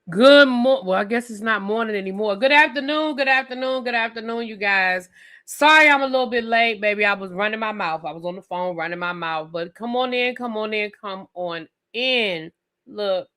Well, I guess it's not morning anymore. Good afternoon, good afternoon, good afternoon, you guys. Sorry I'm a little bit late, baby. I was running my mouth. I was on the phone running my mouth. But come on in, come on in, come on in. Look,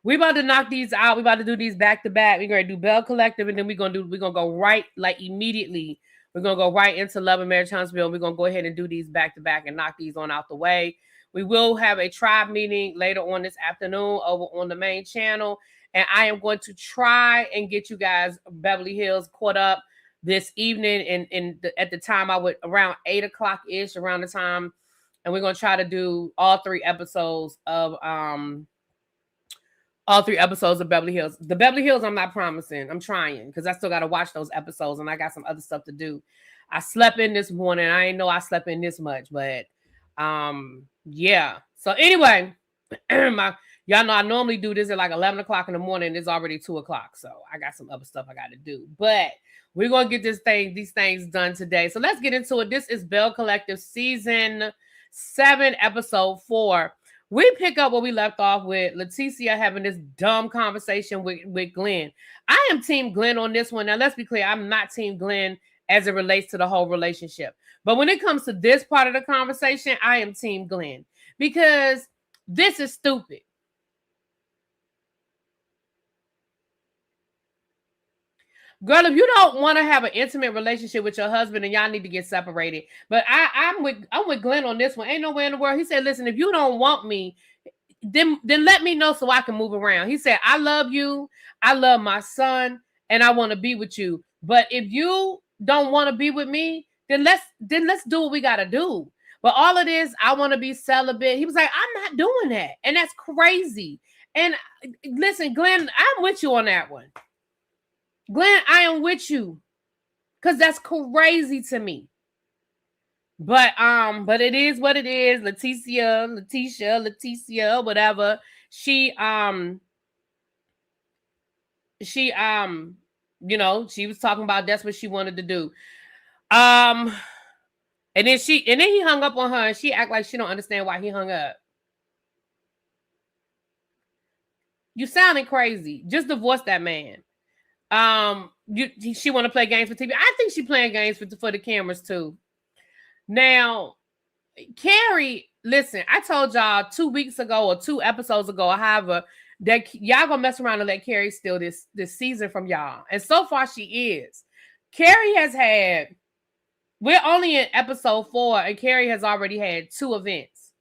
we about to knock these out. We about to do these back to back. We're gonna do Belle Collective, and then we're gonna go right like immediately. We're gonna go right into Love and Marriage Huntsville. We're gonna go ahead and do these back to back and knock these on out the way. We will have a tribe meeting later on this afternoon over on the main channel. And I am going to try and get you guys Beverly Hills caught up this evening at the time I would around 8 o'clock ish around the time. And we're gonna try to do all three episodes of Beverly Hills. The Beverly Hills, I'm not promising. I'm trying because I still got to watch those episodes and I got some other stuff to do. I slept in this morning. I didn't know I slept in this much, but yeah. So anyway, y'all know I normally do this at like 11 o'clock in the morning. It's already 2 o'clock. So I got some other stuff I got to do. But we're going to get these things done today. So let's get into it. This is Belle Collective Season 7, Episode 4. We pick up where we left off with Leticia having this dumb conversation with Glenn. I am Team Glenn on this one. Now, let's be clear. I'm not Team Glenn as it relates to the whole relationship. But when it comes to this part of the conversation, I am Team Glenn because this is stupid. Girl, if you don't want to have an intimate relationship with your husband, and y'all need to get separated. But I'm with Glenn on this one. Ain't nowhere in the world. He said, listen, if you don't want me, then let me know so I can move around. He said, I love you. I love my son, and I want to be with you. But if you don't want to be with me, then let's do what we gotta do. But all of this, I want to be celibate. He was like, I'm not doing that. And that's crazy. And listen, Glenn, I'm with you on that one. Glenn, I am with you. Cause that's crazy to me. But it is what it is. Leticia, whatever. She you know, she was talking about that's what she wanted to do. And then he hung up on her and she act like she don't understand why he hung up. You sounding crazy. Just divorce that man. She want to play games for TV. I think she playing games for the cameras too. Now, Carrie, listen, I told y'all 2 weeks ago or 2 episodes ago, however, that y'all gonna mess around and let Carrie steal this season from y'all. And so far she is. Carrie has had, we're only in episode 4 and Carrie has already had 2 events.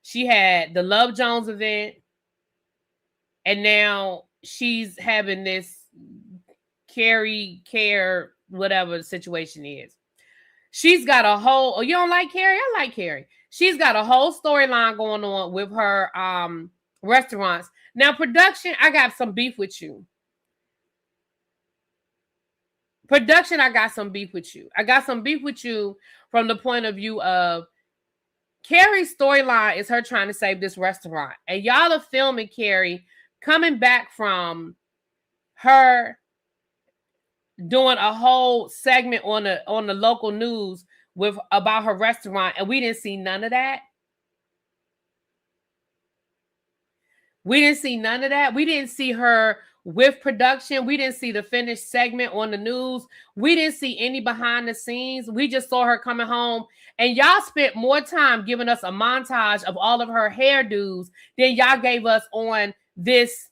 She had the Love Jones event and now she's having this Carrie care, whatever the situation is. She's got a whole, you don't like Carrie? I like Carrie. She's got a whole storyline going on with her restaurants. Now, production, I got some beef with you. Production, I got some beef with you. I got some beef with you from the point of view of Carrie's storyline is her trying to save this restaurant. And y'all are filming Carrie coming back from her doing a whole segment on the local news about her restaurant, and we didn't see none of that. We didn't see none of that. We didn't see her with production. We didn't see the finished segment on the news. We didn't see any behind the scenes. We just saw her coming home, and y'all spent more time giving us a montage of all of her hairdos than y'all gave us on this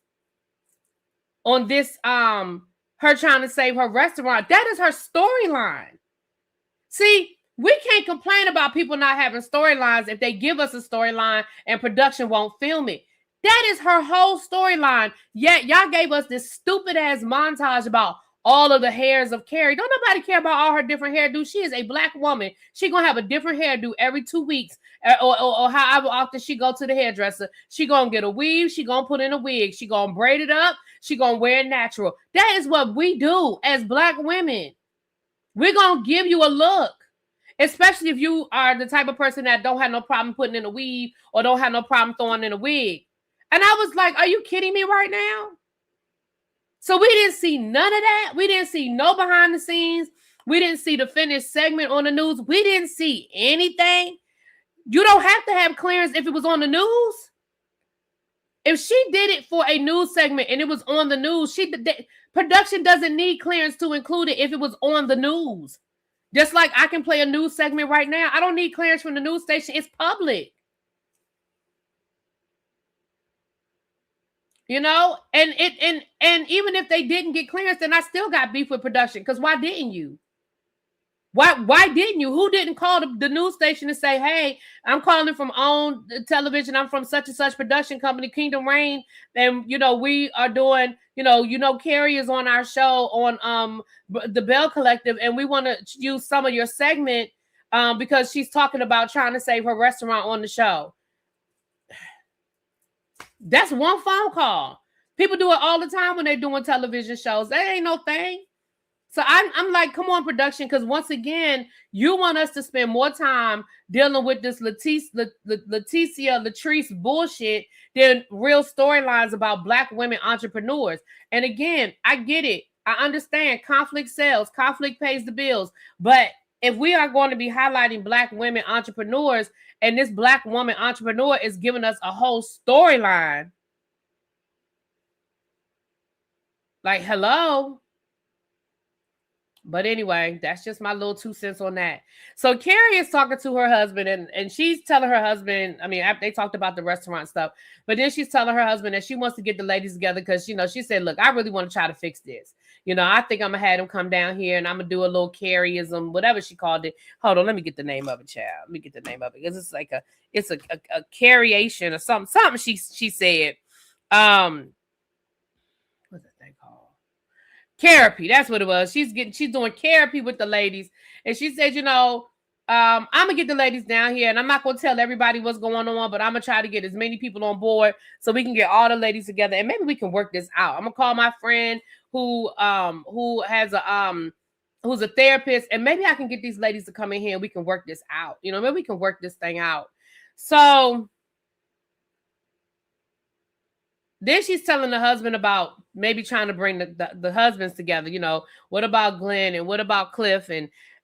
her trying to save her restaurant. That is her storyline. See, we can't complain about people not having storylines if they give us a storyline and production won't film it. That is her whole storyline. Yet y'all gave us this stupid ass montage about all of the hairs of Carrie. Don't nobody care about all her different hairdos. She is a Black woman. She gonna have a different hairdo every 2 weeks or however often she go to the hairdresser. She gonna get a weave. She gonna put in a wig. She gonna braid it up. She gonna wear it natural. That is what we do as Black women. We're gonna give you a look. Especially if you are the type of person that don't have no problem putting in a weave or don't have no problem throwing in a wig. And I was like, are you kidding me right now? So we didn't see none of that. We didn't see no behind the scenes. We didn't see the finished segment on the news. We didn't see anything. You don't have to have clearance if it was on the news. If she did it for a news segment and it was on the news, production doesn't need clearance to include it if it was on the news. Just like I can play a news segment right now. I don't need clearance from the news station. It's public. You know, and even if they didn't get clearance, then I still got beef with production. Because why didn't you? Why didn't you? Who didn't call the news station and say, hey, I'm calling from OWN television. I'm from such and such production company, Kingdom Reign. And, you know, we are doing, Carrie is on our show on the Belle Collective. And we want to use some of your segment because she's talking about trying to save her restaurant on the show. That's one phone call. People do it all the time when they're doing television shows. That ain't no thing. So I'm like, come on, production, because once again, you want us to spend more time dealing with this Latrice bullshit than real storylines about Black women entrepreneurs. And again, I get it. I understand conflict sells, conflict pays the bills. But if we are going to be highlighting Black women entrepreneurs, and this Black woman entrepreneur is giving us a whole storyline, like, hello. But anyway, that's just my little 2 cents on that. So Carrie is talking to her husband, and she's telling her husband, I mean, they talked about the restaurant stuff, but then she's telling her husband that she wants to get the ladies together because, she said, look, I really want to try to fix this. I think I'm going to have them come down here and I'm going to do a little Carrieism, whatever she called it. Hold on, let me get the name of it, child. Let me get the name of it because it's like a Carriation or something she said. What's that thing called? Therapy, that's what it was. She's doing therapy with the ladies. And she said, I'm gonna get the ladies down here and I'm not gonna tell everybody what's going on, but I'm gonna try to get as many people on board so we can get all the ladies together and maybe we can work this out. I'm gonna call my friend who has who's a therapist, and maybe I can get these ladies to come in here and we can work this out. Maybe we can work this thing out. So then she's telling the husband about maybe trying to bring the husbands together. What about Glenn and what about Cliff?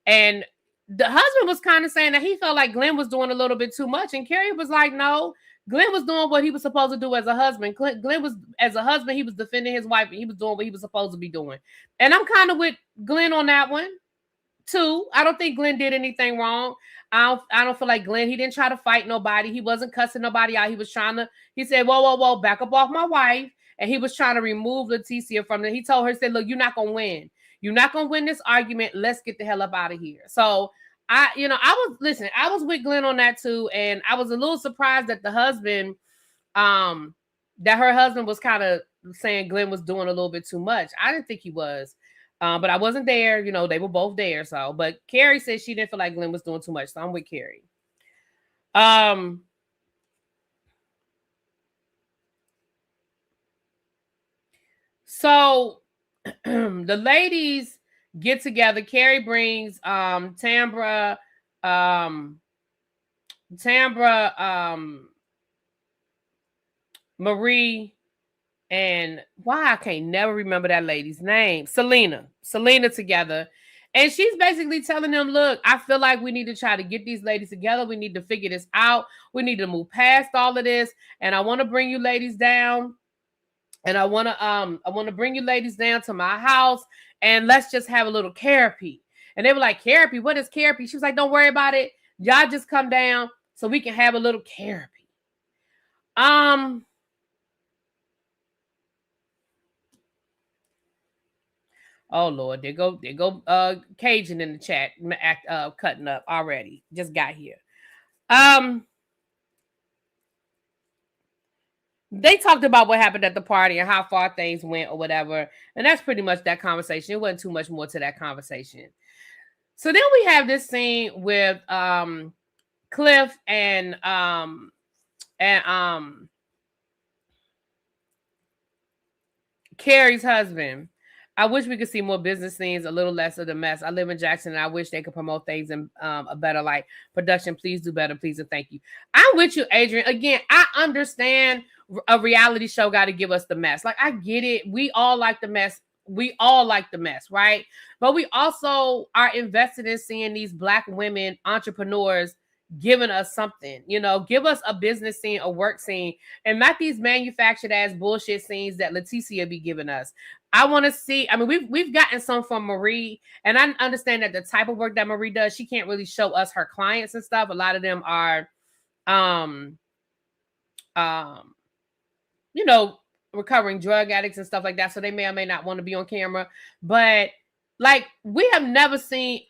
And the husband was kind of saying that he felt like Glenn was doing a little bit too much. And Carrie was like, no, Glenn was doing what he was supposed to do as a husband. Glenn was, as a husband, he was defending his wife and he was doing what he was supposed to be doing. And I'm kind of with Glenn on that one too. I don't think Glenn did anything wrong. I don't feel like Glenn, he didn't try to fight nobody. He wasn't cussing nobody out. He said, whoa, back up off my wife. And he was trying to remove Leticia from it. He told her, said, look, you're not going to win. You're not going to win this argument. Let's get the hell up out of here. So I was with Glenn on that too. And I was a little surprised that the husband, that her husband was kind of saying Glenn was doing a little bit too much. I didn't think he was. But I wasn't there. They were both there. So, but Carrie said she didn't feel like Glenn was doing too much. So I'm with Carrie. So the ladies get together. Carrie brings Tamara, Marie, and why I can't never remember that lady's name, Selena together. And she's basically telling them, look, I feel like we need to try to get these ladies together. We need to figure this out. We need to move past all of this. And I want to bring you ladies down. And I want to bring you ladies down to my house and let's just have a little therapy. And they were like, therapy? What is therapy? She was like, don't worry about it. Y'all just come down so we can have a little therapy. Oh Lord, there go Cajun in the chat, cutting up already. Just got here. They talked about what happened at the party and how far things went or whatever. And that's pretty much that conversation. It wasn't too much more to that conversation. So then we have this scene with Cliff and Carrie's husband. I wish we could see more business scenes, a little less of the mess. I live in Jackson and I wish they could promote things in a better light. Production, please do better, please, and thank you. I'm with you, Adrian. Again, I understand a reality show got to give us the mess. Like, I get it. We all like the mess. Right? But we also are invested in seeing these Black women entrepreneurs giving us something, give us a business scene, a work scene, and not these manufactured ass bullshit scenes that Leticia be giving us. I want to see, we've gotten some from Marie, and I understand that the type of work that Marie does, she can't really show us her clients and stuff. A lot of them are, recovering drug addicts and stuff like that. So they may or may not want to be on camera, but like we have never seen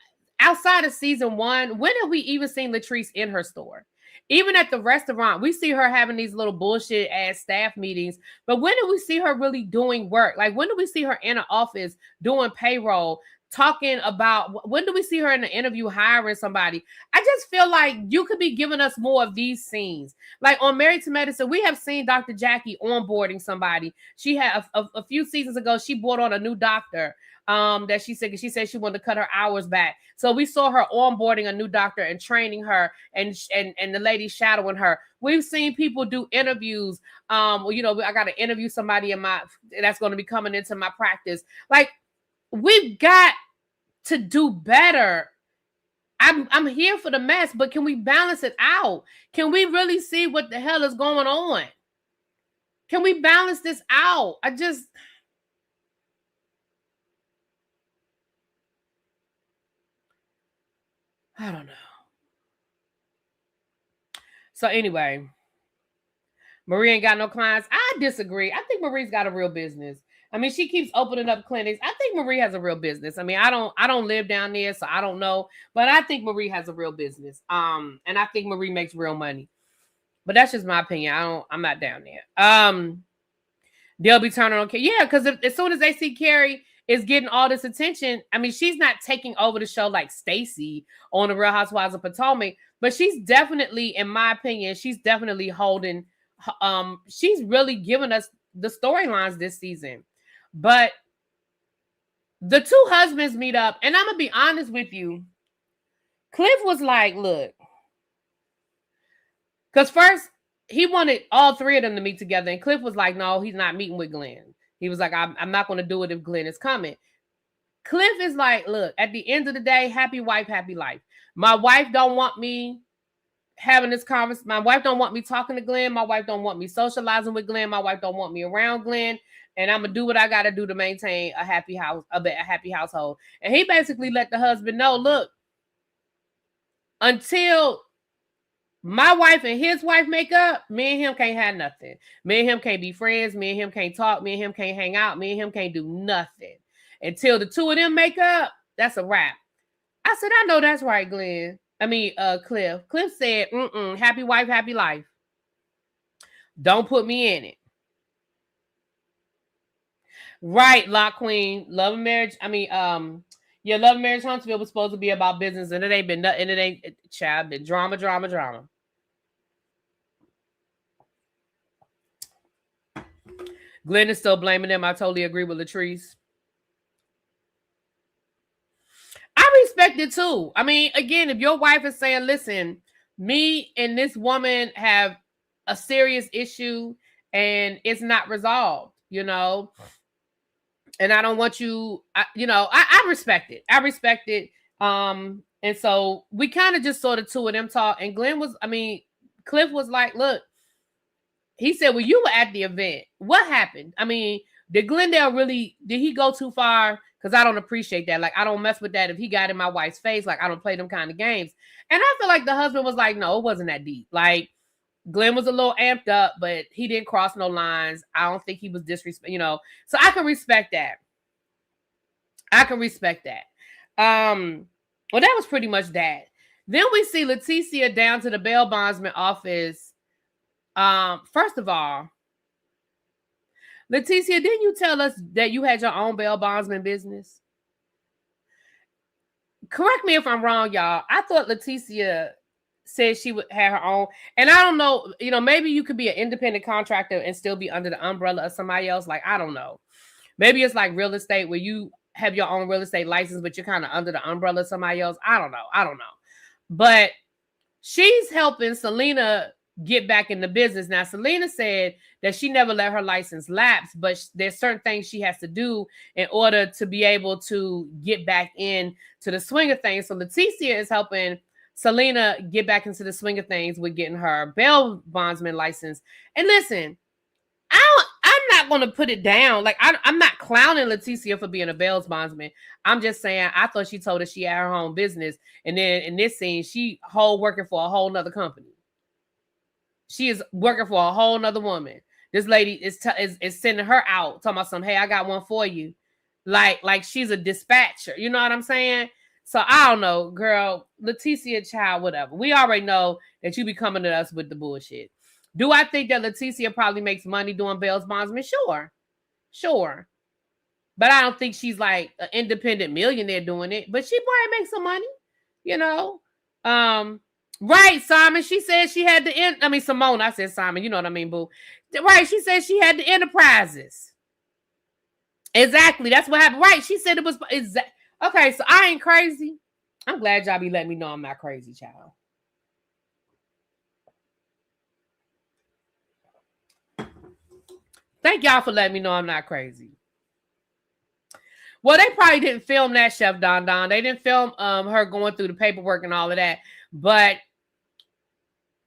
outside of season 1. When have we even seen Latrice in her store? Even at the restaurant, we see her having these little bullshit ass staff meetings. But when do we see her really doing work? Like when do we see her in an office doing payroll, talking about, when do we see her in an interview hiring somebody? I just feel like you could be giving us more of these scenes. Like on Married to Medicine, we have seen Dr. Jackie onboarding somebody. She had a few seasons ago, she brought on a new doctor that she said she wanted to cut her hours back. So we saw her onboarding a new doctor and training her, and the lady shadowing her. We've seen people do interviews. I got to interview somebody that's going to be coming into my practice. Like, we've got to do better. I'm here for the mess, but can we balance it out? Can we really see what the hell is going on? Can we balance this out? I don't know. So anyway, Marie ain't got no clients. I disagree. I think Marie's got a real business. She keeps opening up clinics. I think Marie has a real business. I don't live down there, so I don't know. But I think Marie has a real business. And I think Marie makes real money. But that's just my opinion. I'm not down there. They'll be turning on Carrie. Yeah, because as soon as they see Carrie is getting all this attention, she's not taking over the show like Stacey on the Real Housewives of Potomac, but she's definitely, in my opinion, she's definitely holding. She's really giving us the storylines this season. But the two husbands meet up, and I'm gonna be honest with you. Cliff was like, look, because first he wanted all three of them to meet together, and Cliff was like, no, he's not meeting with Glenn. He was like, I'm not going to do it if Glenn is coming. Cliff is like, look, at the end of the day, happy wife, happy life. My wife don't want me having this conversation. My wife don't want me talking to Glenn. My wife don't want me socializing with Glenn. My wife don't want me around Glenn. And I'm going to do what I got to do to maintain a happy house, a happy household. And he basically let the husband know, look, until my wife and his wife make up, me and him can't have nothing. Me and him can't be friends. Me and him can't talk. Me and him can't hang out. Me and him can't do nothing. Until the two of them make up, that's a wrap. I said, I know that's right, Cliff. Cliff said, happy wife, happy life. Don't put me in it. Right, Lock Queen. Love and Marriage. Love and Marriage Huntsville was supposed to be about business, and it ain't been nothing. It ain't, child, been drama. Glenn is still blaming them. I totally agree with Latrice. I respect it too. Again, if your wife is saying, listen, me and this woman have a serious issue and it's not resolved, and I don't want you, I respect it. I respect it. And so we kind of just saw the two of them talk, and Cliff was like, look, he said, well, you were at the event. What happened? Did Glendale did he go too far? Because I don't appreciate that. Like, I don't mess with that. If he got in my wife's face, like, I don't play them kind of games. And I feel like the husband was like, no, it wasn't that deep. Like, Glenn was a little amped up, but he didn't cross no lines. I don't think he was disrespectful, So I can respect that. Well, that was pretty much that. Then we see Leticia down to the bail bondsman office. First of all, Leticia, didn't you tell us that you had your own bail bondsman business? Correct me if I'm wrong, y'all. I thought Leticia said she would have her own. And I don't know, maybe you could be an independent contractor and still be under the umbrella of somebody else. Like, I don't know. Maybe it's like real estate where you have your own real estate license, but you're kind of under the umbrella of somebody else. I don't know. But she's helping Selena get back in the business. Now, Selena said that she never let her license lapse, but there's certain things she has to do in order to be able to get back in to the swing of things. So Leticia is helping Selena get back into the swing of things with getting her bail bondsman license. And listen, I'm not going to put it down. Like, I'm not clowning Leticia for being a bail bondsman. I'm just saying, I thought she told us she had her own business. And then in this scene, she working for a whole nother company. She is working for a whole nother woman. This lady is sending her out, talking about hey, I got one for you. Like she's a dispatcher. You know what I'm saying? So I don't know, girl, Leticia, child, whatever. We already know that you be coming to us with the bullshit. Do I think that Leticia probably makes money doing bail bondsman? Sure. But I don't think she's like an independent millionaire doing it. But she probably makes some money, you know. Right, Simon. She said she had Simone. I said Simon. You know what I mean, boo. Right. She said she had the enterprises. Exactly. That's what happened. Right. She said it was okay. So I ain't crazy. I'm glad y'all be letting me know I'm not crazy, child. Thank y'all for letting me know I'm not crazy. Well, they probably didn't film that, Chef Don Don. They didn't film her going through the paperwork and all of that. But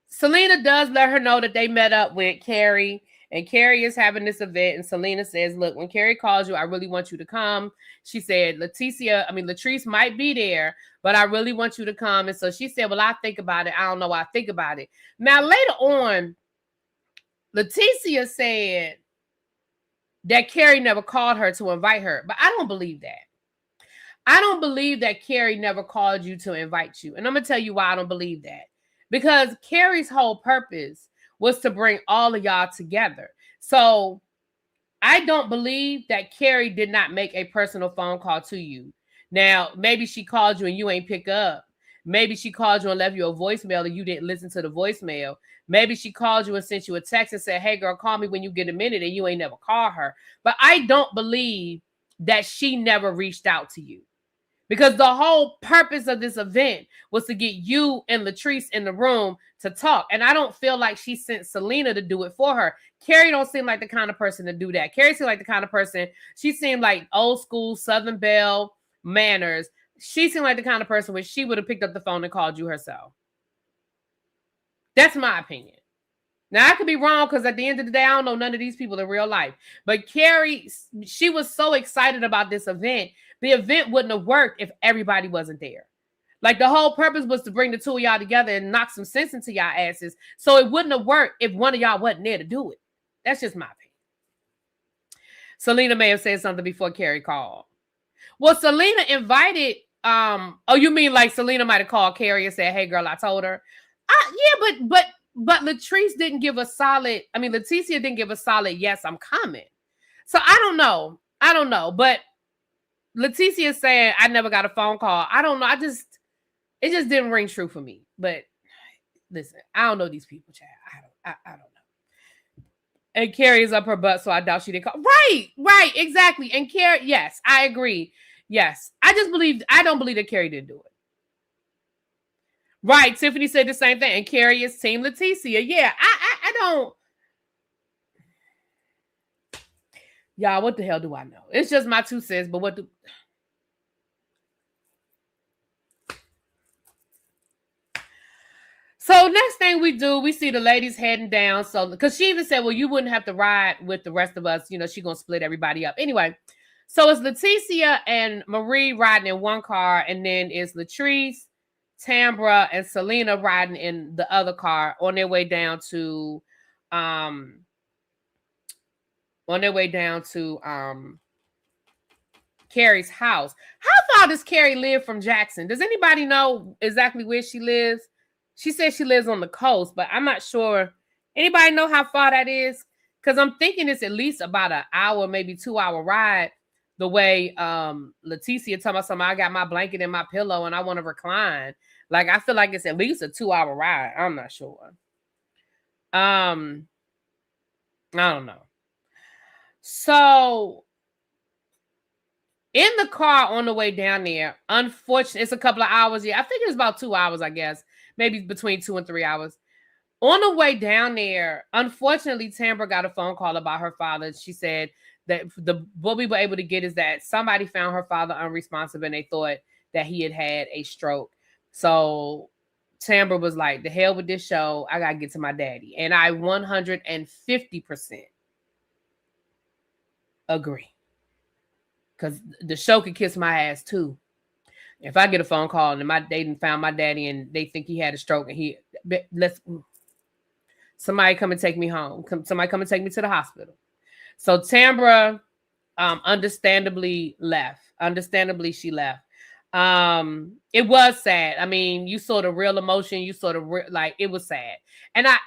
Selena does let her know that they met up with Carrie. And Carrie is having this event. And Selena says, look, when Carrie calls you, I really want you to come. She said, Latrice might be there, but I really want you to come. And so she said, well, I think about it. I don't know why I think about it. Now, later on, Leticia said that Carrie never called her to invite her. But I don't believe that. I don't believe that Carrie never called you to invite you. And I'm going to tell you why I don't believe that. Because Carrie's whole purpose was to bring all of y'all together. So I don't believe that Carrie did not make a personal phone call to you. Now, maybe she called you and you ain't pick up. Maybe she called you and left you a voicemail and you didn't listen to the voicemail. Maybe she called you and sent you a text and said, hey, girl, call me when you get a minute, and you ain't never called her. But I don't believe that she never reached out to you. Because the whole purpose of this event was to get you and Latrice in the room to talk. And I don't feel like she sent Selena to do it for her. Carrie don't seem like the kind of person to do that. Carrie seemed like the kind of person, she seemed like old school Southern Belle manners. She seemed like the kind of person where she would have picked up the phone and called you herself. That's my opinion. Now, I could be wrong because at the end of the day, I don't know none of these people in real life. But Carrie, she was so excited about this event. The event wouldn't have worked if everybody wasn't there. Like, the whole purpose was to bring the two of y'all together and knock some sense into y'all asses. So it wouldn't have worked if one of y'all wasn't there to do it. That's just my opinion. Selena may have said something before Carrie called. Well, Selena invited, you mean like Selena might have called Carrie and said, hey, girl, I told her. Yeah, but Latrice didn't give a solid, Leticia didn't give a solid, yes, I'm coming. So I don't know. But Leticia saying I never got a phone call. I don't know. It just didn't ring true for me. But listen, I don't know these people, Chad. I don't know. And Carrie is up her butt, so I doubt she didn't call. Right, exactly. And Carrie, yes, I agree. Yes. I don't believe that Carrie didn't do it. Right. Tiffany said the same thing. And Carrie is Team Leticia. Yeah, I don't. Y'all, what the hell do I know? It's just my 2 cents, but what do... So next thing we do, we see the ladies heading down. So, because she even said, well, you wouldn't have to ride with the rest of us. She's going to split everybody up. Anyway, so it's Leticia and Marie riding in one car, and then it's Latrice, Tamara, and Selena riding in the other car on their way down to Carrie's house. How far does Carrie live from Jackson? Does anybody know exactly where she lives? She says she lives on the coast, but I'm not sure. Anybody know how far that is? Because I'm thinking it's at least about an hour, maybe 2-hour ride. The way Leticia talking about something, I got my blanket and my pillow and I want to recline. Like, I feel like it's at least a 2-hour ride. I'm not sure. I don't know. So in the car on the way down there, unfortunately, it's a couple of hours. Yeah, I think it's about 2 hours, I guess. Maybe between 2 and 3 hours. On the way down there, unfortunately, Tamara got a phone call about her father. She said that what we were able to get is that somebody found her father unresponsive and they thought that he had a stroke. So Tamara was like, the hell with this show. I got to get to my daddy. And I 150% agree. Because the show could kiss my ass too. If I get a phone call and they didn't found my daddy and they think he had a stroke and somebody come and take me home. Somebody come and take me to the hospital. So Tamara, understandably left. Understandably, she left. It was sad. I mean, you saw the real emotion. You saw like it was sad. And I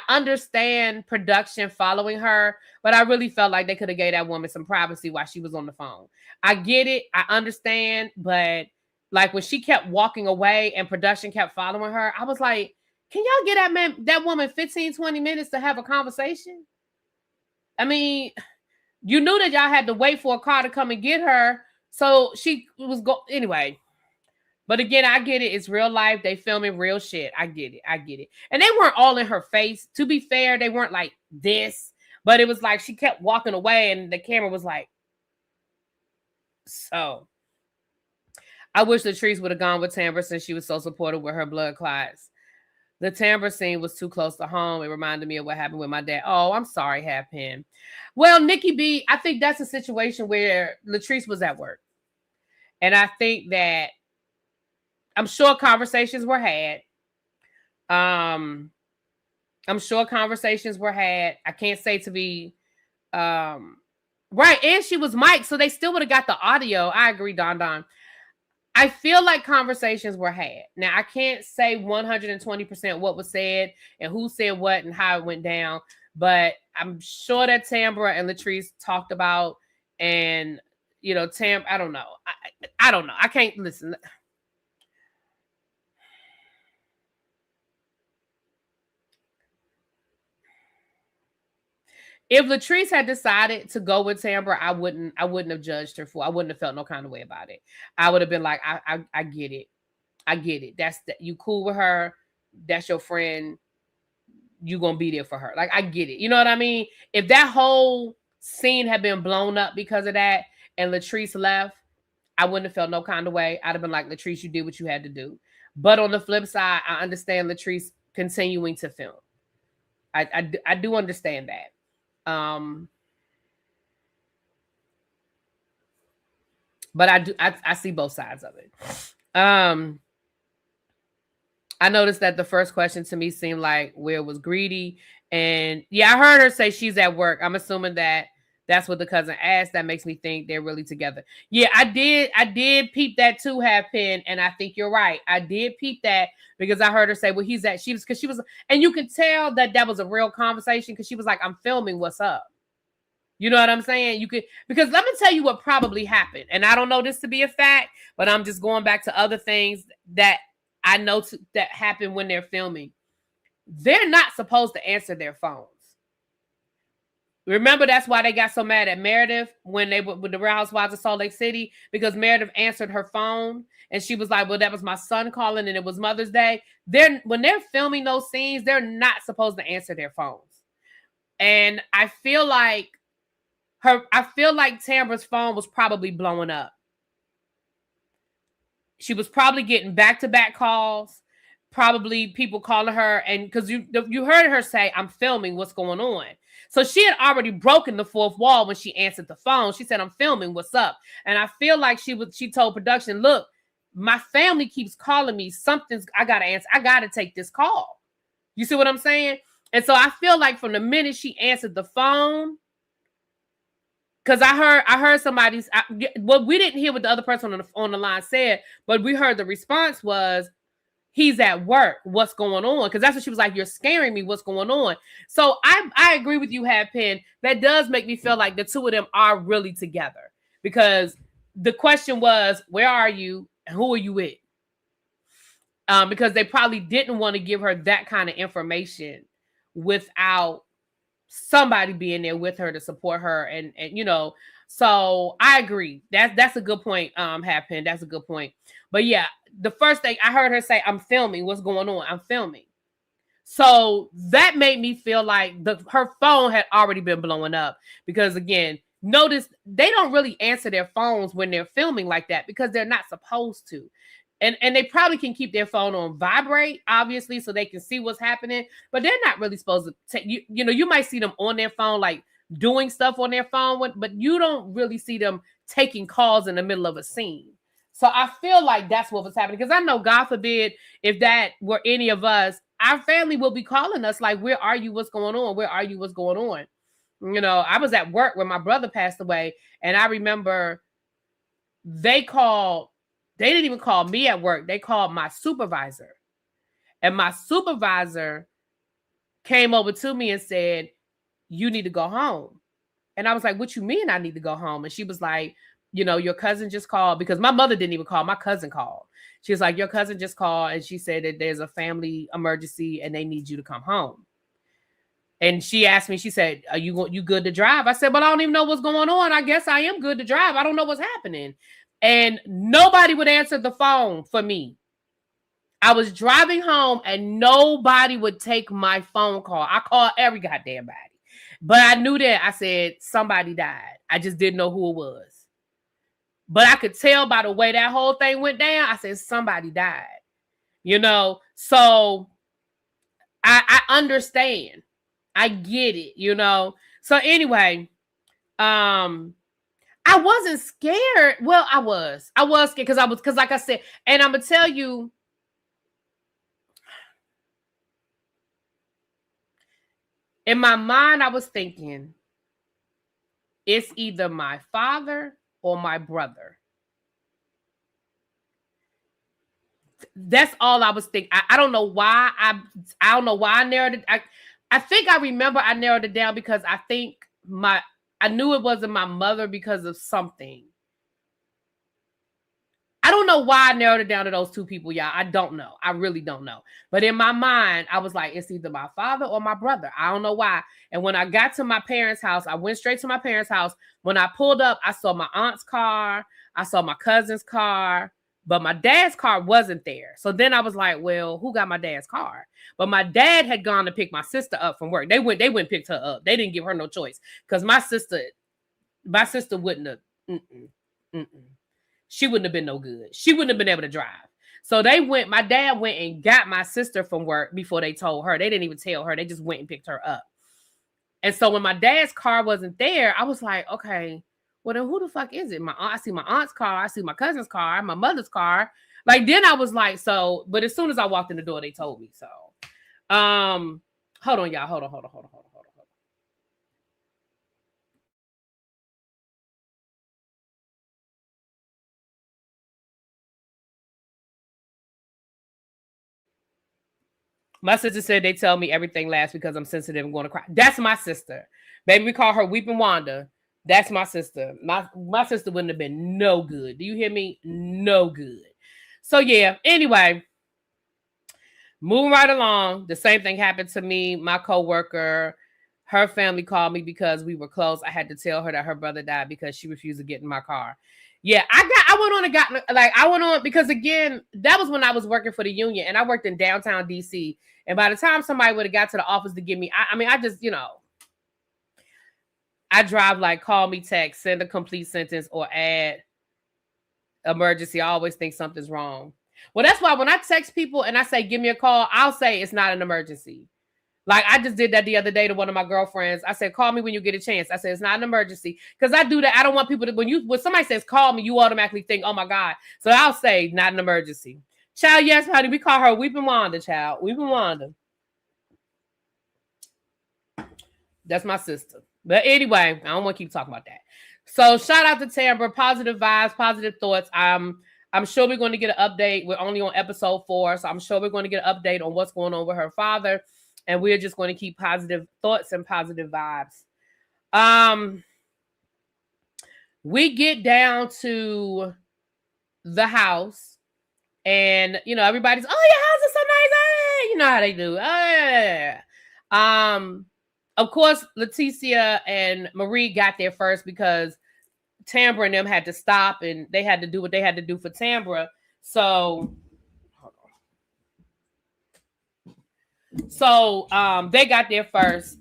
understand production following her, but I really felt like they could have gave that woman some privacy while she was on the phone. I get it. I understand. But like when she kept walking away and production kept following her, I was like, can y'all get that woman 15, 20 minutes to have a conversation? I mean, you knew that y'all had to wait for a car to come and get her. So she was anyway. But again, I get it. It's real life. They filming real shit. I get it. And they weren't all in her face. To be fair, they weren't like this. But it was like she kept walking away and the camera was like. So I wish Latrice would have gone with Tamara since she was so supportive with her blood clots. The Tamara scene was too close to home. It reminded me of what happened with my dad. Oh, I'm sorry, Happen. Well, Nikki B, I think that's a situation where Latrice was at work. And I think that I'm sure conversations were had. I'm sure conversations were had. I can't say to be right. And she was mic'd, so they still would have got the audio. I agree, Don. I feel like conversations were had. Now, I can't say 120% what was said and who said what and how it went down, but I'm sure that Tamara and Latrice talked about, and, you know, I don't know. I don't know. I can't listen. If Latrice had decided to go with Tamara, I wouldn't have judged her I wouldn't have felt no kind of way about it. I would have been like, I get it. I get it. You cool with her. That's your friend. You gonna be there for her. Like, I get it. You know what I mean? If that whole scene had been blown up because of that and Latrice left, I wouldn't have felt no kind of way. I'd have been like, Latrice, you did what you had to do. But on the flip side, I understand Latrice continuing to film. I do understand that. But I see both sides of it. I noticed that the first question to me seemed like Will was greedy. And yeah, I heard her say she's at work. I'm assuming that that's what the cousin asked. That makes me think they're really together. Yeah, I did peep that too, Happen. And I think you're right. I did peep that because I heard her say, well, he's at, she was, and you could tell that was a real conversation because she was like, I'm filming, what's up? You know what I'm saying? Because let me tell you what probably happened. And I don't know this to be a fact, but I'm just going back to other things that I know that happen when they're filming. They're not supposed to answer their phones. Remember, that's why they got so mad at Meredith when they were with the Real Housewives of Salt Lake City, because Meredith answered her phone and she was like, well, that was my son calling and it was Mother's Day. When they're filming those scenes, they're not supposed to answer their phones. And I feel like Tamara's phone was probably blowing up. She was probably getting back-to-back calls, probably people calling her, and because you heard her say, I'm filming, what's going on? So she had already broken the fourth wall when she answered the phone. She said, I'm filming, what's up? And I feel like she told production, look, my family keeps calling me, I gotta answer, I gotta take this call. You see what I'm saying? And so I feel like from the minute she answered the phone, because I heard somebody's, well, we didn't hear what the other person on the line said, but we heard the response was, he's at work, what's going on? Because that's what she was like, you're scaring me, what's going on? So I agree with you, Happen. That does make me feel like the two of them are really together. Because the question was, where are you and who are you with? Because they probably didn't want to give her that kind of information without somebody being there with her to support her, and you know, so I agree. That's a good point, Happen. That's a good point. But yeah, the first thing I heard her say, I'm filming, what's going on? I'm filming. So that made me feel like her phone had already been blowing up, because again, notice they don't really answer their phones when they're filming like that because they're not supposed to. and they probably can keep their phone on vibrate, obviously, so they can see what's happening, but they're not really supposed to take you know, you might see them on their phone, like doing stuff on their phone, but you don't really see them taking calls in the middle of a scene. So I feel like that's what was happening, because I know, God forbid, if that were any of us, our family will be calling us like, where are you? What's going on? Where are you? What's going on? You know, I was at work when my brother passed away, and I remember they didn't even call me at work. They called my supervisor. And my supervisor came over to me and said, you need to go home. And I was like, what you mean I need to go home? And she was like, you know, your cousin just called, because my mother didn't even call. My cousin called. She was like, your cousin just called, and she said that there's a family emergency and they need you to come home. And she asked me, she said, are you good to drive? I said, but I don't even know what's going on. I guess I am good to drive. I don't know what's happening. And nobody would answer the phone for me. I was driving home and nobody would take my phone call. I called every goddamn body. But I knew that I said somebody died. I just didn't know who it was. But I could tell by the way that whole thing went down. I said somebody died. You know, so I understand. I get it, you know. So anyway, I wasn't scared. Well, I was scared because like I said, and I'm gonna tell you, in my mind, I was thinking, it's either my father or my brother. That's all I was thinking. I don't know why. I don't know why I narrowed it. I think I remember I narrowed it down because I think I knew it wasn't my mother because of something. I don't know why I narrowed it down to those two people, y'all. I don't know. I really don't know. But in my mind, I was like, it's either my father or my brother. I don't know why. And when I got to my parents' house, I went straight to my parents' house. When I pulled up, I saw my aunt's car. I saw my cousin's car. But my dad's car wasn't there. So then I was like, well, who got my dad's car? But my dad had gone to pick my sister up from work. They went and picked her up. They didn't give her no choice. Because my sister wouldn't have. She wouldn't have been no good. She wouldn't have been able to drive. So my dad went and got my sister from work before they told her. They didn't even tell her. They just went and picked her up. And so when my dad's car wasn't there, I was like, okay, well, then who the fuck is it? I see my aunt's car. I see my cousin's car, my mother's car. Like, then I was like, so, but as soon as I walked in the door, they told me. So, hold on, y'all. Hold on. My sister said they tell me everything lasts because I'm sensitive and going to cry. That's my sister. Baby, we call her Weeping Wanda. That's my sister. My sister wouldn't have been no good. Do you hear me? No good. So yeah, anyway, moving right along. The same thing happened to me. My coworker, her family called me because we were close. I had to tell her that her brother died because she refused to get in my car. Yeah, I went on because again, that was when I was working for the union and I worked in downtown DC. And by the time somebody would have got to the office to get me, I just, you know, I drive like call me, text, send a complete sentence or add emergency. I always think something's wrong. Well, that's why when I text people and I say, give me a call, I'll say it's not an emergency. Like I just did that the other day to one of my girlfriends. I said, call me when you get a chance. I said, it's not an emergency. Because I do that. I don't want people to, when somebody says call me, you automatically think, oh my God. So I'll say not an emergency. Child, yes, honey. We call her Weeping Wanda, child. Weeping Wanda. That's my sister. But anyway, I don't want to keep talking about that. So shout out to Tamara. Positive vibes, positive thoughts. I'm sure we're going to get an update. We're only on episode 4. So I'm sure we're going to get an update on what's going on with her father. And we're just going to keep positive thoughts and positive vibes. We get down to the house. And, you know, everybody's, oh, your house is so nice. Hey! You know how they do. Oh, yeah. Of course, Leticia and Marie got there first because Tamara and them had to stop and they had to do what they had to do for Tamara. So they got there first.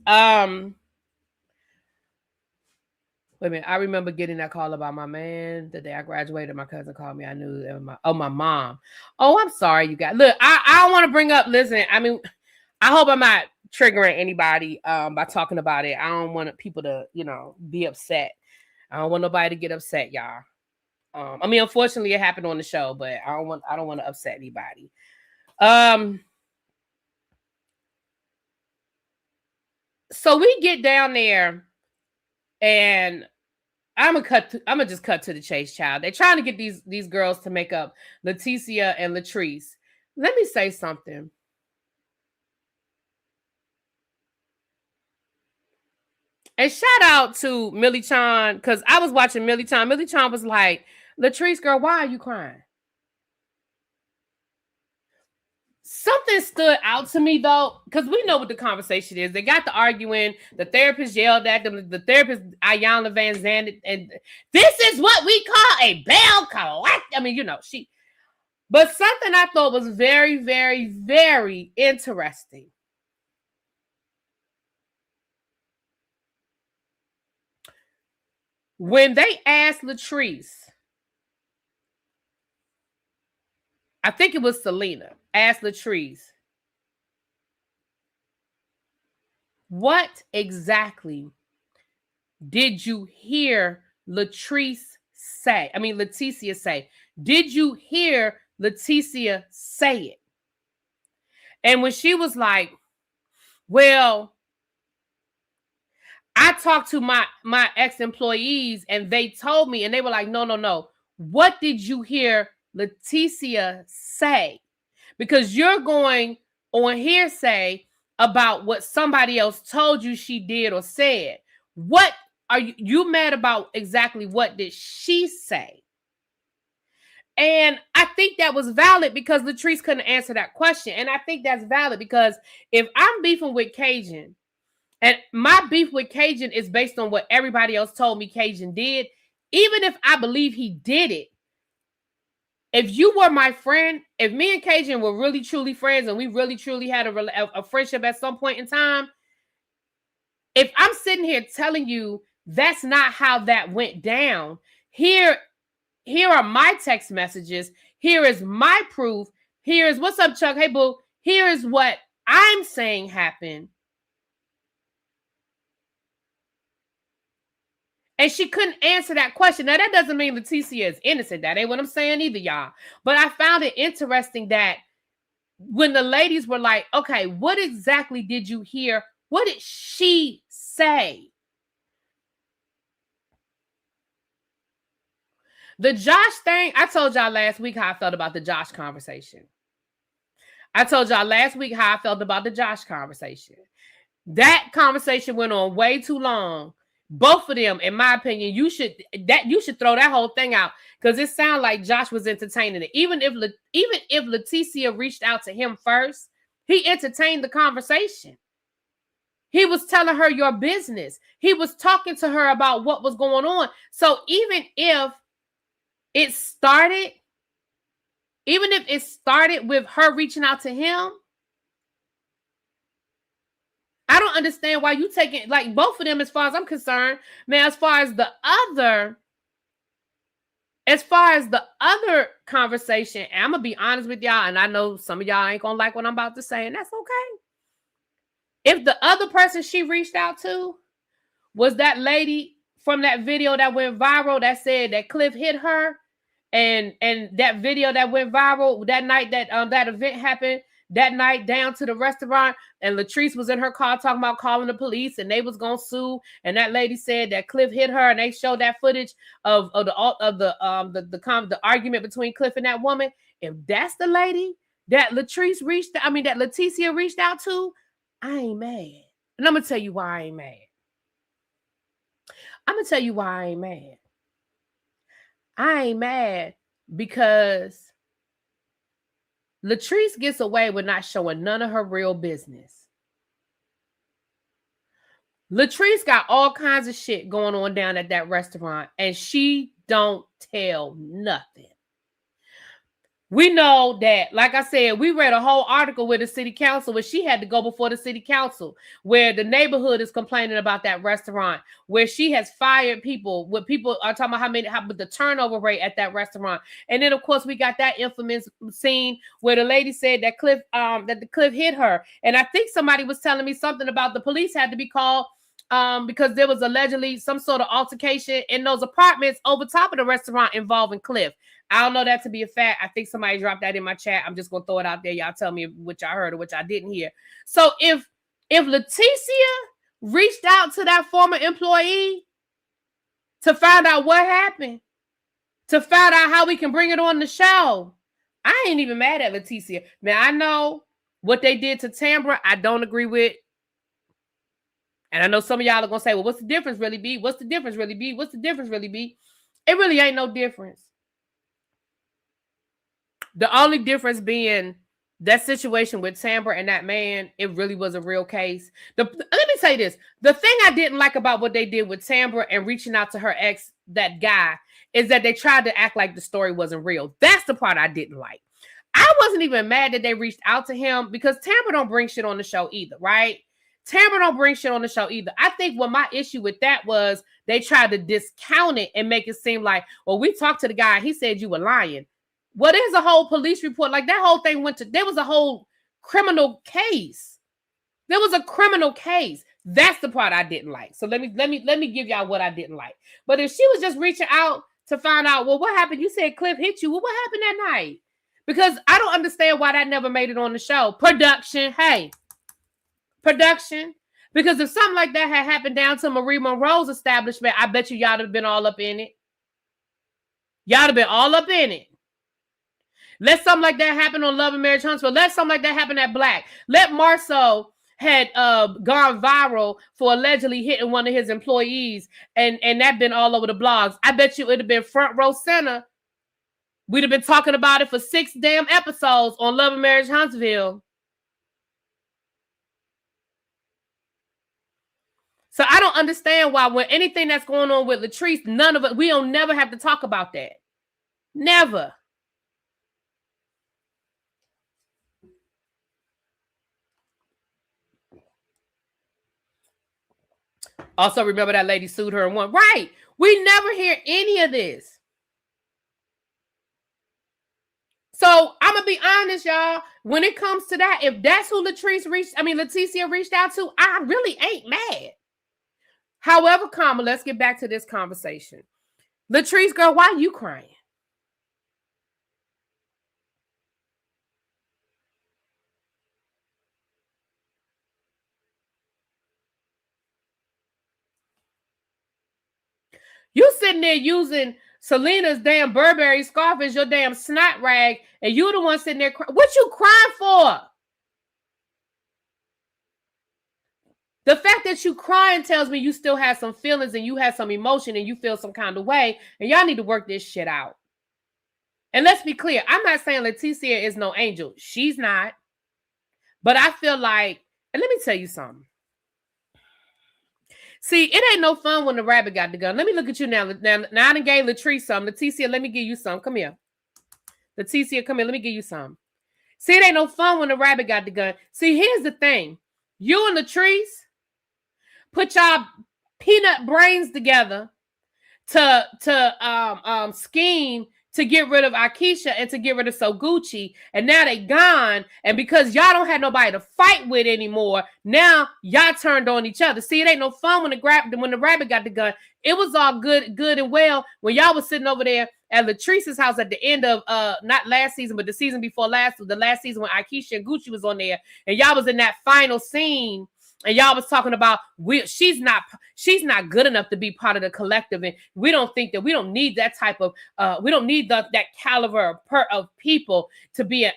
Wait a minute. I remember getting that call about my man the day I graduated. My cousin called me. I knew it was my mom. Oh, I'm sorry, you guys. Look, I don't want to bring up. Listen, I mean, I hope I'm not triggering anybody by talking about it. I don't want people to, be upset. I don't want nobody to get upset, y'all. I mean, unfortunately, it happened on the show, but I don't want to upset anybody. So we get down there, and I'm gonna just cut to the chase, child. They're trying to get these girls to make up Leticia and Latrice. Let me say something. And shout out to Millie Chan, because I was watching Millie Chan. Millie Chan was like, Latrice, girl, why are you crying? Something stood out to me, though, because we know what the conversation is. They got to arguing. The therapist yelled at them. The therapist, Ayanna Van Zandt, and this is what we call a Belle collect. I mean, she. But something I thought was very, very, very interesting. When they asked Latrice, I think it was Selena, asked Latrice, what exactly did you hear Leticia say? Did you hear Leticia say it? And when she was like, well, I talked to my ex-employees and they told me, and they were like, no. What did you hear Leticia say? Because you're going on hearsay about what somebody else told you she did or said. What are you mad about exactly? What did she say? And I think that was valid because Latrice couldn't answer that question. And I think that's valid because if I'm beefing with Cajun, and my beef with Cajun is based on what everybody else told me Cajun did, even if I believe he did it, if you were my friend, if me and Cajun were really, truly friends and we really, truly had a friendship at some point in time, if I'm sitting here telling you that's not how that went down, here are my text messages. Here is my proof. Here is, what's up, Chuck? Hey, boo. Here is what I'm saying happened. And she couldn't answer that question. Now, that doesn't mean Leticia is innocent. That ain't what I'm saying either, y'all. But I found it interesting that when the ladies were like, okay, what exactly did you hear? What did she say? The Josh thing, I told y'all last week how I felt about the Josh conversation. I told y'all last week how I felt about the Josh conversation. That conversation went on way too long. Both of them, in my opinion, you should throw that whole thing out because it sounded like Josh was entertaining it. Even if Leticia reached out to him first, he entertained the conversation. He was telling her your business. He was talking to her about what was going on. So even if it started with her reaching out to him, I don't understand why you taking, like, both of them, as far as I'm concerned. Now, as far as the other conversation, I'm gonna be honest with y'all, and I know some of y'all ain't gonna like what I'm about to say, and that's okay. If the other person she reached out to was that lady from that video that went viral that said that Cliff hit her, and that video that went viral that night that that event happened, that night down to the restaurant, and Latrice was in her car talking about calling the police and they was gonna sue, and that lady said that Cliff hit her, and they showed that footage of the argument between Cliff and that woman. If that's the lady that Leticia reached out to, I ain't mad. And I'm gonna tell you why I ain't mad. I ain't mad because Latrice gets away with not showing none of her real business. Latrice got all kinds of shit going on down at that restaurant, and she don't tell nothing. We know that, like I said, we read a whole article with the city council where she had to go before the city council, where the neighborhood is complaining about that restaurant, where she has fired people, where people are talking about how the turnover rate at that restaurant. And then, of course, we got that infamous scene where the lady said that the cliff hit her. And I think somebody was telling me something about the police had to be called because there was allegedly some sort of altercation in those apartments over top of the restaurant involving Cliff. I don't know that to be a fact. I think somebody dropped that in my chat. I'm just gonna throw it out there. Y'all tell me which I heard or which I didn't hear. So if Leticia reached out to that former employee to find out what happened, to find out how we can bring it on the show, I ain't even mad at Leticia. Now I know what they did to Tamara, I don't agree with. And I know some of y'all are gonna say, well, what's the difference really be? What's the difference really be? What's the difference really be? It really ain't no difference. The only difference being that situation with Tamara and that man, it really was a real case. Let me say this. The thing I didn't like about what they did with Tamara and reaching out to her ex, that guy, is that they tried to act like the story wasn't real. That's the part I didn't like. I wasn't even mad that they reached out to him because Tamara don't bring shit on the show either, right? Tamara don't bring shit on the show either. I think what my issue with that was they tried to discount it and make it seem like, well, we talked to the guy. He said you were lying. Well, there's a whole police report. Like that whole thing there was a whole criminal case. There was a criminal case. That's the part I didn't like. So let me give y'all what I didn't like. But if she was just reaching out to find out, well, what happened? You said Cliff hit you. Well, what happened that night? Because I don't understand why that never made it on the show. Production. Because if something like that had happened down to Marie Monroe's establishment, I bet y'all have been all up in it. Y'all have been all up in it. Let something like that happen on Love and Marriage Huntsville. Let something like that happen at Black. Let Marceau had gone viral for allegedly hitting one of his employees, and that been all over the blogs. I bet you it would have been front row center. We'd have been talking about it for 6 damn episodes on Love and Marriage Huntsville. So I don't understand why when anything that's going on with Latrice, none of it, we don't never have to talk about that. Never. Also, remember that lady sued her and won. Right. We never hear any of this. So I'm gonna be honest, y'all. When it comes to that, if that's who Leticia reached out to, I really ain't mad. However, let's get back to this conversation. Latrice, girl, why are you crying? You sitting there using Selena's damn Burberry scarf as your damn snot rag, and you the one sitting there crying. What you crying for? The fact that you crying tells me you still have some feelings and you have some emotion and you feel some kind of way, and y'all need to work this shit out. And let's be clear, I'm not saying Leticia is no angel. She's not. But I feel like, and let me tell you something. See, it ain't no fun when the rabbit got the gun. Let me look at you now. Now I done gave Latrice some. Leticia, let me give you some. Come here. Leticia, come here. Let me give you some. See, it ain't no fun when the rabbit got the gun. See, here's the thing. You and Latrice put y'all peanut brains together to scheme to get rid of Akeisha and to get rid of Soguchi, and now they gone. And because y'all don't have nobody to fight with anymore, now y'all turned on each other. See, it ain't no fun when the rabbit got the gun. It was all good and well when y'all was sitting over there at Latrice's house at the end of not last season, but the season before last, the last season when Akeisha and Gucci was on there, and y'all was in that final scene. And y'all was talking about she's not good enough to be part of the collective, and we don't need that type of we don't need that caliber of people to be in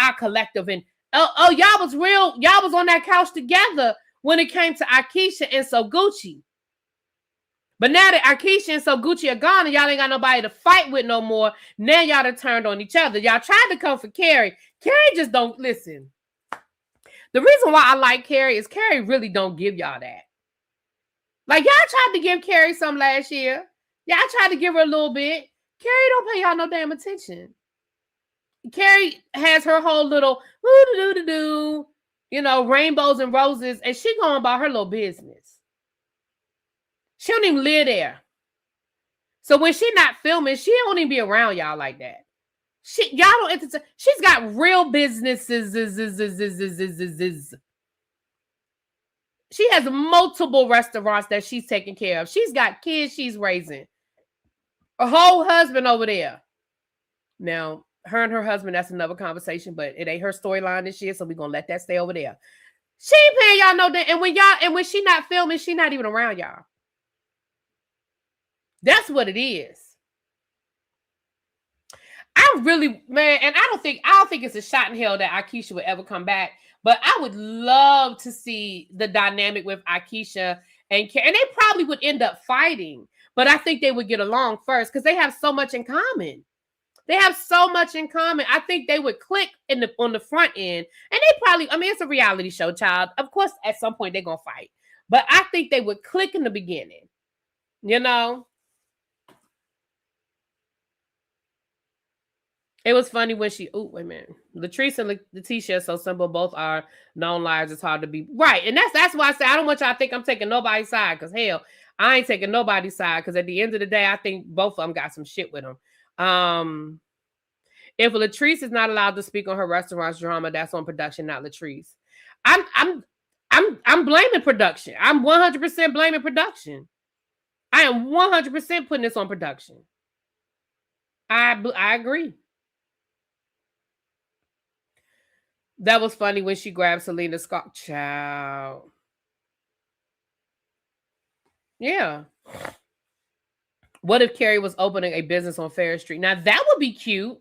our collective. And y'all was on that couch together when it came to Akeisha and Soguchi. But now that Akeisha and Soguchi are gone and y'all ain't got nobody to fight with no more, now y'all done turned on each other. Y'all tried to come for Carrie. Carrie just don't listen. The reason why I like Carrie is Carrie really don't give y'all that. Like, y'all tried to give Carrie some last year. Y'all tried to give her a little bit. Carrie don't pay y'all no damn attention. Carrie has her whole little rainbows and roses, and she going about her little business. She don't even live there. So when she not filming, she don't even be around y'all like that. Y'all don't entertain. She's got real businesses. She has multiple restaurants that she's taking care of. She's got kids she's raising. A whole husband over there. Now, her and her husband, that's another conversation, but it ain't her storyline this year, so we're gonna let that stay over there. She ain't paying y'all no damn. And when she not filming, she not even around y'all. That's what it is. I really, man, and I don't think it's a shot in hell that Akeisha would ever come back. But I would love to see the dynamic with Akeisha and Carrie. And they probably would end up fighting. But I think they would get along first because they have so much in common. They have so much in common. I think they would click on the front end. And they probably, I mean, it's a reality show, child. Of course, at some point, they're going to fight. But I think they would click in the beginning. You know? It was funny when wait a minute. Latrice and Letitia are so simple. Both are known liars. It's hard to be right. And that's why I say I don't want y'all to think I'm taking nobody's side. Because hell, I ain't taking nobody's side. Because at the end of the day, I think both of them got some shit with them. If Latrice is not allowed to speak on her restaurant's drama, that's on production, not Latrice. I'm blaming production. I'm 100% blaming production. I am 100% putting this on production. I agree. That was funny when she grabbed Selena's scarf. Child. Yeah. What if Carrie was opening a business on Ferris Street? Now, that would be cute.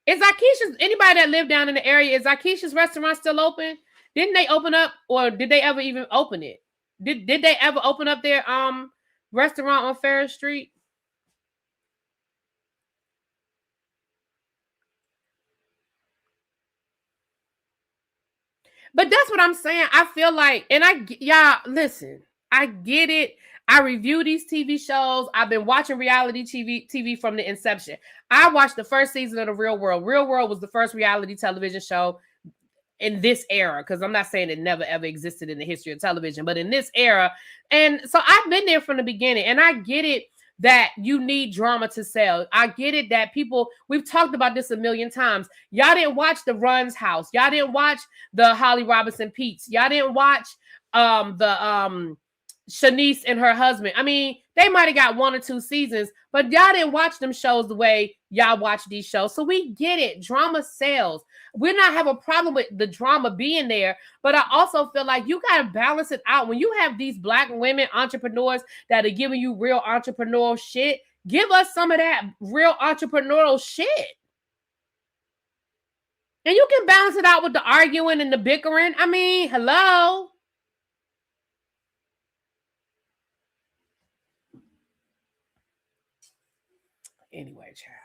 Is Akeisha's, anybody that lived down in the area, is Akeisha's restaurant still open? Didn't they open up, or did they ever even open it? Did they ever open up their restaurant on Ferris Street? But that's what I'm saying. I feel like, and y'all, listen, I get it. I review these TV shows. I've been watching reality TV from the inception. I watched the first season of The Real World. Real World was the first reality television show in this era, because I'm not saying it never, ever existed in the history of television, but in this era. And so I've been there from the beginning, and I get it that you need drama to sell. I get it that people, we've talked about this a million times. Y'all didn't watch The Run's House. Y'all didn't watch the Holly Robinson Pete's. Y'all didn't watch the Shanice and her husband. I mean, they might have got 1 or 2 seasons, but y'all didn't watch them shows the way y'all watch these shows. So we get it. Drama sells. We're not have a problem with the drama being there, but I also feel like you got to balance it out. When you have these Black women entrepreneurs that are giving you real entrepreneurial shit, give us some of that real entrepreneurial shit. And you can balance it out with the arguing and the bickering. I mean, hello. Anyway, child.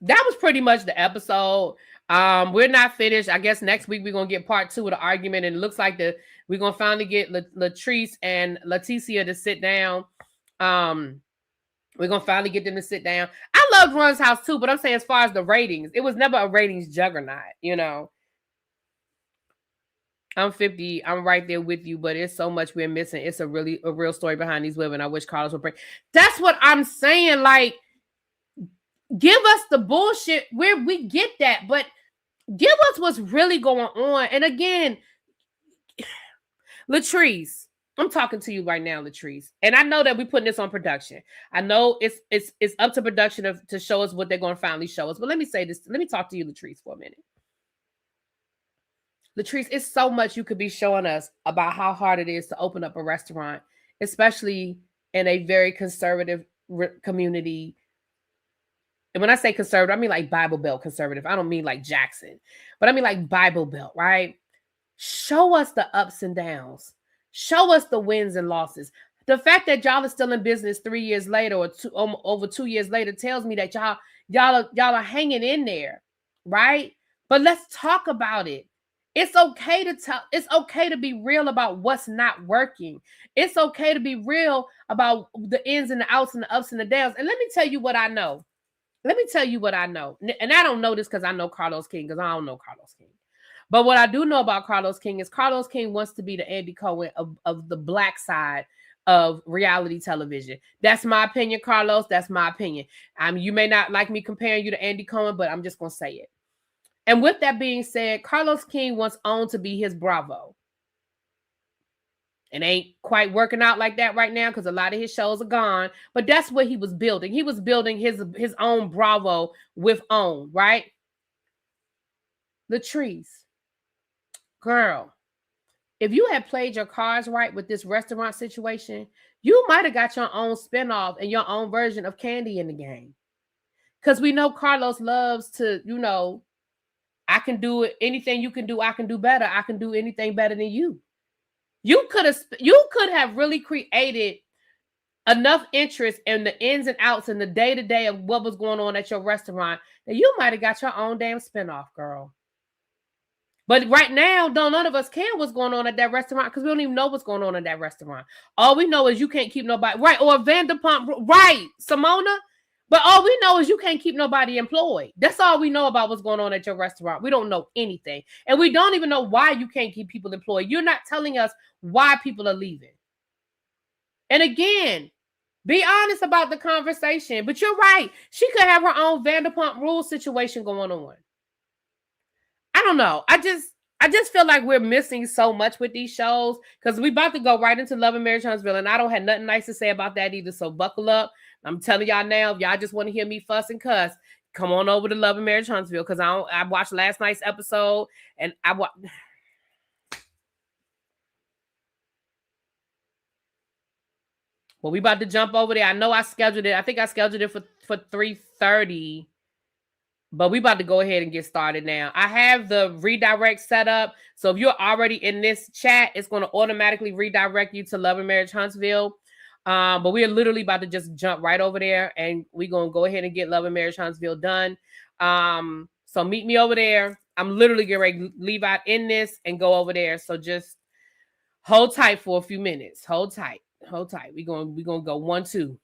That was pretty much the episode. We're not finished. I guess next week we're gonna get part 2 of the argument, and it looks like we're gonna finally get Latrice and Leticia to sit down. We're gonna finally get them to sit down. I loved Run's House too, but I'm saying as far as the ratings, it was never a ratings juggernaut, you know. I'm 50. I'm right there with you, but it's so much we're missing. It's a real story behind these women. I wish Carlos would bring. That's what I'm saying. Like, give us the bullshit where we get that, but give us what's really going on. And again, Latrice, I'm talking to you right now, Latrice. And I know that we're putting this on production. I know it's up to production to show us what they're going to finally show us. But let me say this. Let me talk to you, Latrice, for a minute. Latrice, it's so much you could be showing us about how hard it is to open up a restaurant, especially in a very conservative community. And when I say conservative, I mean like Bible Belt conservative. I don't mean like Jackson, but I mean like Bible Belt, right? Show us the ups and downs. Show us the wins and losses. The fact that y'all are still in business 3 years later or over 2 years later tells me that y'all are hanging in there, right? But let's talk about it. It's okay to tell. It's okay to be real about what's not working. It's okay to be real about the ins and the outs and the ups and the downs. And let me tell you what I know. Let me tell you what I know. And I don't know this because I know Carlos King, because I don't know Carlos King. But what I do know about Carlos King is Carlos King wants to be the Andy Cohen of the black side of reality television. That's my opinion, Carlos. That's my opinion. You may not like me comparing you to Andy Cohen, but I'm just going to say it. And with that being said, Carlos King wants OWN to be his Bravo. It ain't quite working out like that right now because a lot of his shows are gone. But that's what he was building. He was building his own Bravo with OWN, right? Latrice, girl, if you had played your cards right with this restaurant situation, you might have got your own spinoff and your own version of Candy in the game. Because we know Carlos loves to, I can do it. Anything you can do, I can do better. I can do anything better than you. You could have really created enough interest in the ins and outs and the day-to-day of what was going on at your restaurant that you might have got your own damn spinoff, girl. But right now, none of us care what's going on at that restaurant because we don't even know what's going on at that restaurant. All we know is you can't keep nobody, right? Or Vanderpump, right, Simona? But all we know is you can't keep nobody employed. That's all we know about what's going on at your restaurant. We don't know anything. And we don't even know why you can't keep people employed. You're not telling us why people are leaving. And again, be honest about the conversation. But you're right. She could have her own Vanderpump Rules situation going on. I don't know. I just feel like we're missing so much with these shows because we about to go right into Love and Marriage Huntsville, and I don't have nothing nice to say about that either. So buckle up. I'm telling y'all now, if y'all just want to hear me fuss and cuss, come on over to Love and Marriage Huntsville because I watched last night's episode and well, we about to jump over there. I know I scheduled it. I think I scheduled it for 3:30. But we about to go ahead and get started now. I have the redirect set up. So if you're already in this chat, it's going to automatically redirect you to Love and Marriage Huntsville. But we are literally about to just jump right over there. And we're going to go ahead and get Love and Marriage Huntsville done. So meet me over there. I'm literally getting ready to leave out in this and go over there. So just hold tight for a few minutes. Hold tight. We're going to go 1, 2.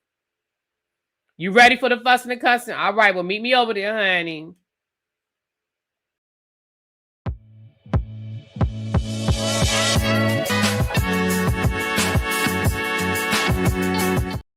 You ready for the fussing and cussing? All right, well, meet me over there, honey.